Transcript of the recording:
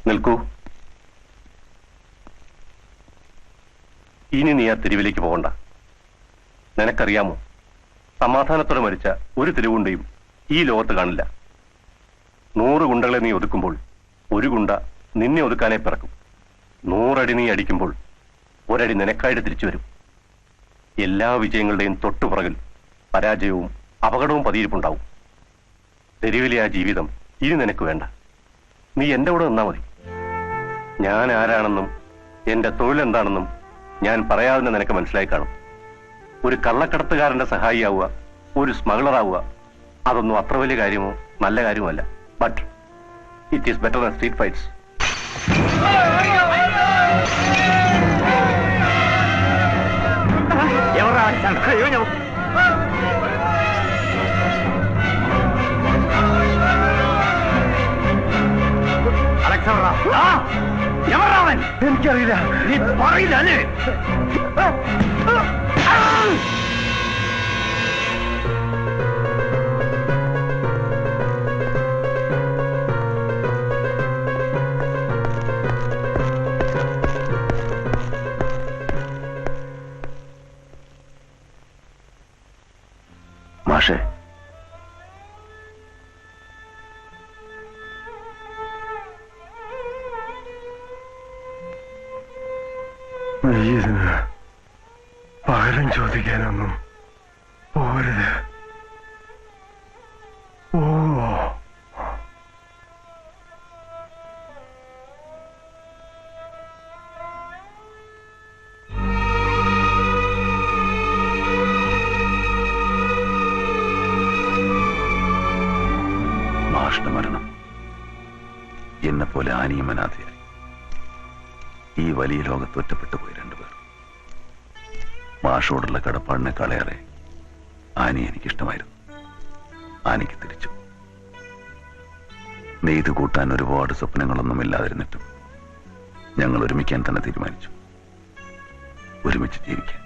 നിൽക്കൂ. ഇനി നീ ആ തെരുവിലേക്ക് പോകണ്ട. നിനക്കറിയാമോ, സമാധാനത്തോടെ മരിച്ച ഒരു തെരുവുണ്ടയും ഈ ലോകത്ത് കാണില്ല. 100 ഗുണ്ടകളെ നീ ഒതുക്കുമ്പോൾ 1 ഗുണ്ട നിന്നെ ഒതുക്കാനേ പിറക്കും. 100 അടി നീ അടിക്കുമ്പോൾ 1 അടി നിനക്കായിട്ട് തിരിച്ചു വരും. എല്ലാ വിജയങ്ങളുടെയും തൊട്ടുപുറകിൽ പരാജയവും അപകടവും പതിയിരിപ്പുണ്ടാവും. തെരുവിലെ ആ ജീവിതം ഇനി നിനക്ക് വേണ്ട. നീ എന്റെ കൂടെ നിന്നാ മതി. ഞാൻ ആരാണെന്നും എന്റെ തൊഴിലെന്താണെന്നും ഞാൻ പറയാതെ നിനക്ക് മനസ്സിലായി കാണും. ഒരു കള്ളക്കടത്തുകാരന്റെ സഹായിയാവുക, ഒരു സ്മഗ്ലറാവുക, അതൊന്നും അത്ര വലിയ കാര്യമോ നല്ല കാര്യമോ അല്ല. But it is better than street fights. എനിക്കറിയില്ല. നീ പറയില്ല അല്ലേ? മാഷേ, നീ ഇതിന് പകരം ചോദിക്കാനൊന്നും പോരുത്. ഓ, മാഷിന്റെ മരണം എന്നെപ്പോലെ ആനിയും അനാഥയായി ഈ വലിയ ലോകത്ത് ഒറ്റപ്പെട്ടു പോയി 2 പേർ. മാഷോടുള്ള കടപ്പാടിനെക്കാളേറെ ആനി എനിക്കിഷ്ടമായിരുന്നു. ആനിക്ക് തിരിച്ചു. നെയ്ത് കൂട്ടാൻ ഒരുപാട് സ്വപ്നങ്ങളൊന്നും ഇല്ലാതിരുന്നിട്ടും ഞങ്ങൾ ഒരുമിക്കാൻ തന്നെ തീരുമാനിച്ചു. ഒരുമിച്ച് ജീവിക്കാൻ.